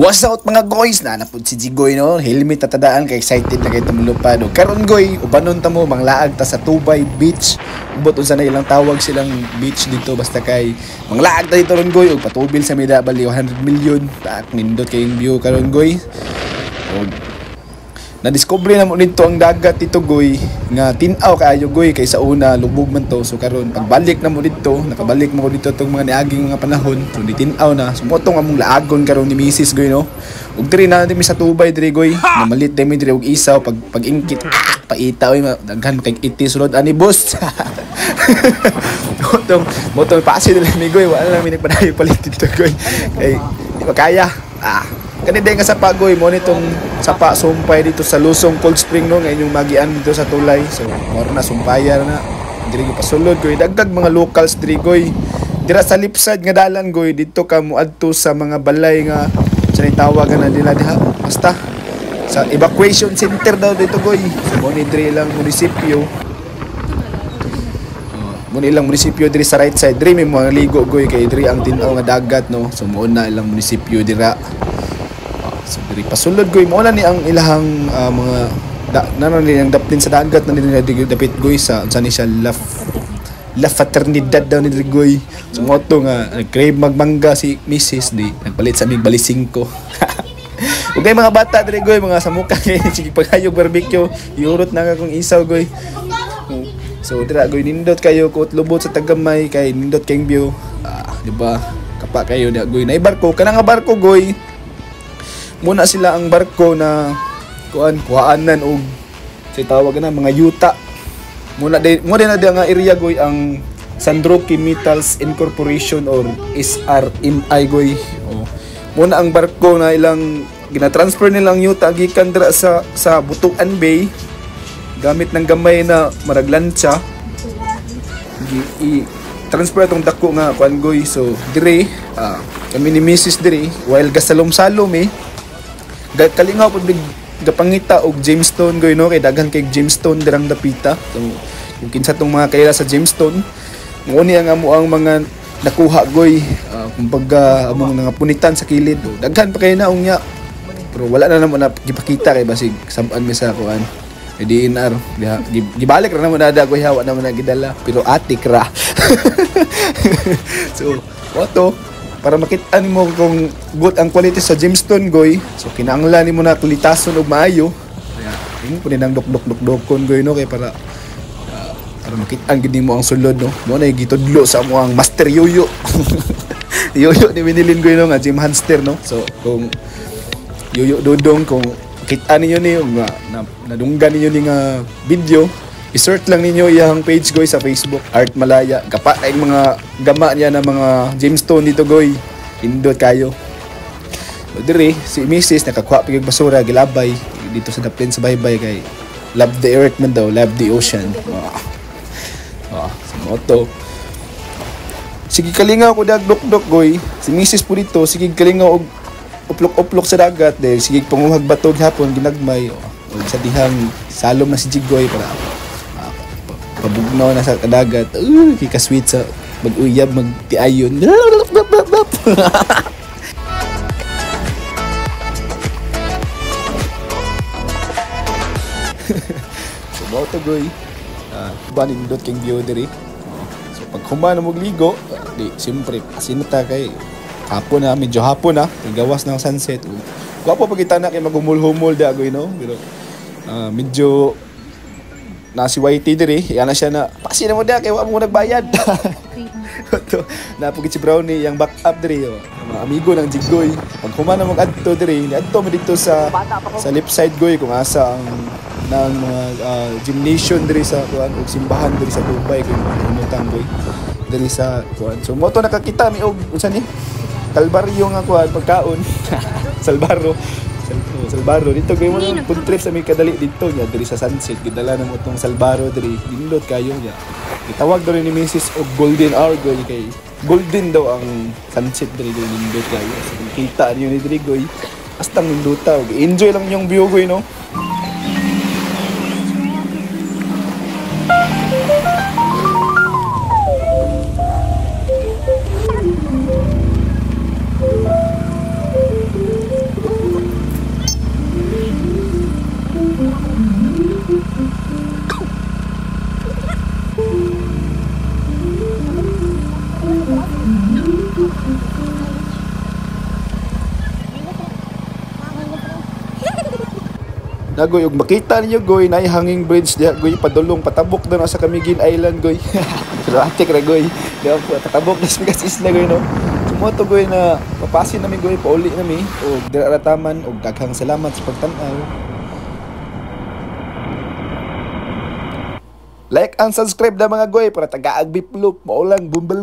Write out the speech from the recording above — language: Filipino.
What's up mga guys? Nanapod si Jigoy no. Helmet tatadaan kay excited na kay tumulupad. Karon goy, ubanon ta mo manglaag ta sa Tubay Beach. Ubot unsa na ilang tawag silang beach dito basta kay manglaag ta dito ron goy ug patubil sa Mida Bali 100 million. Tak nindot kay view karon goy. Na-discover na mo nito ang dagat dito goy nga tinaw kaayo goy kay sa una lubog man to. So karon pagbalik na mo dito, nakabalik mo dito tong mga niaging mga panahon. So ditinaw na sumotong among laagon karon ni Mrs. goy no. Ug diri na dimi sa Tubay diri goy. Na malit dimi diri og isaw pag ingkit paita oy daghan kay iti sulod ani boss. motong pasi dili mi goy wala na mi nagpadayo palit dito goy. Kay di makaya. Kanina nga sapa goy mo nitong sapa sumpay dito sa Lusong Cold Spring no ngayon yung magian dito sa Tulay. So moro na sumpayan na diri pasulod goy dagdag mga locals diri goy. Dira sa lipside nga dalan goy dito ka moadto sa mga balay nga sa tawagan na nila diha. Basta sa evacuation center daw dito goy. So mo ni diri lang munisipyo. Mo ilang munisipyo diri sa right side diri may mga ligo goy kay diri ang tinaw nga dagat no. So mo na ilang munisipyo dira. So diri pasulod goy mo na ni ang ilahang mga nanang daplin sa dagat na nila dapit goy sa unsa ni siya La Fraternidad daw ni diri goy. So mo to nga crave magmangga si Mrs. di nagpalit sa mig balising ko. Ug mga bata diri goy mga samuka kay sige pagayog barbecue iurot na nga kung isaw goy. So dira goy nindot kayo ko lubot sa tagamay kay nindot kay view. Di ba? Kapa kayo na goy. Nay barko kana nga barko goy. Muna sila ang barko na kuhaanan og say tawag na mga yuta. Muna din na nga area goy ang Sandroki Metals Incorporation or SRMI goy. Muna ang barko na ilang gina-transfer nilang yuta gikan dira sa Butuan Bay gamit ng gamay na maraglancha. I-transfer atong dako nga kuan goy. So dire kami ni Mrs. dire while gasalom-salom kalingaw pud gapangita og Jamestown goy no kay daghan kay Jamestown dirang dapita. So kung kinsa tong mga kaila sa Jamestown mo ni ang amo ang mga nakuha goy kumbaga among mga punitan sa kilid. Daghan pa kay naong nya pero wala na namo na gipakita kay basig sab-an mi sa kuan DNR gibalik ra namo nada goy hawa na man gidala pero atik ra. So wato para makita nimo kung good ang quality sa Jamestown goy. So kinahanglan nimo na kulitason og maayo. Kaya kunin ang dok-dok-dok-dokon goy no kay para makita gid nimo ang sulod no. Mo na gitudlo sa mo ang Master Yoyo. Yoyo ni binilin goy no nga Jim Hamster no. So kung Yoyo Dodong kung kita ninyo ni nadunggan ninyo ni nga video i-search lang ninyo iyang page goy sa Facebook Art Malaya. Kapa ay mga gama niya na mga Jamestown dito goy. Indot kayo. O dire si Mrs. nakakuha pig basura gilabay dito sa daplin sa baybay kay love the earth man daw, love the ocean. Sa moto. Sige kalingaw ko dagdok-dok goy. Si Mrs. po dito sige kalingaw og uplok-uplok sa dagat dahil sige panguhag batog hapon ginagmay. O sa dihang salom na si Jigoy para pabugnaw na sa kadagat. Kika sweet sa mag-uyab, magtiayon. So, bao to goy. Banindot keng view diri. So, pag humana mong ligo, di, siyempre, asinata kay hapon na, medyo hapon na. Gawas ng sunset. Gwapo pag kita na kay magumul-humul da goy no. Pero, medyo na si YT diri, yan na siya na pasi na mo da kay wa mo nagbayad. Napugit si Brownie yang backup diri mga amigo ng Jigoy. Pag humana mo adto diri, adto mo dito sa left side goy kung asa ang ng mga gymnasium diri sa kuan ug simbahan diri sa Tubay kung umutang goy diri sa kuan. So mo to nakakita mi og unsa ni Kalbaryo nga kuan pagkaon. Salbaro dito gay mo na food trip sa may kadali dito nya diri sa sunset gidala na mo tong Salbaro diri dindot kayo nya gitawag daw ni Mrs. og golden hour goy kay golden daw ang sunset diri dindot kayo so kita niyo ni diri goy hasta ninduta og enjoy lang yung view goy no. Nagoy, ug makita niyo goy na hanging bridge diha goy padulong patabok na sa Camiguin Island goy. Dramatic ra goy. Diha po patabok na sa isla goy no. Sumoto goy na papasin nami goy pauli nami ug dira ra taman ug daghang salamat sa pagtan-aw. Like and subscribe na mga goy para taga-agbip loop maulang bumbal.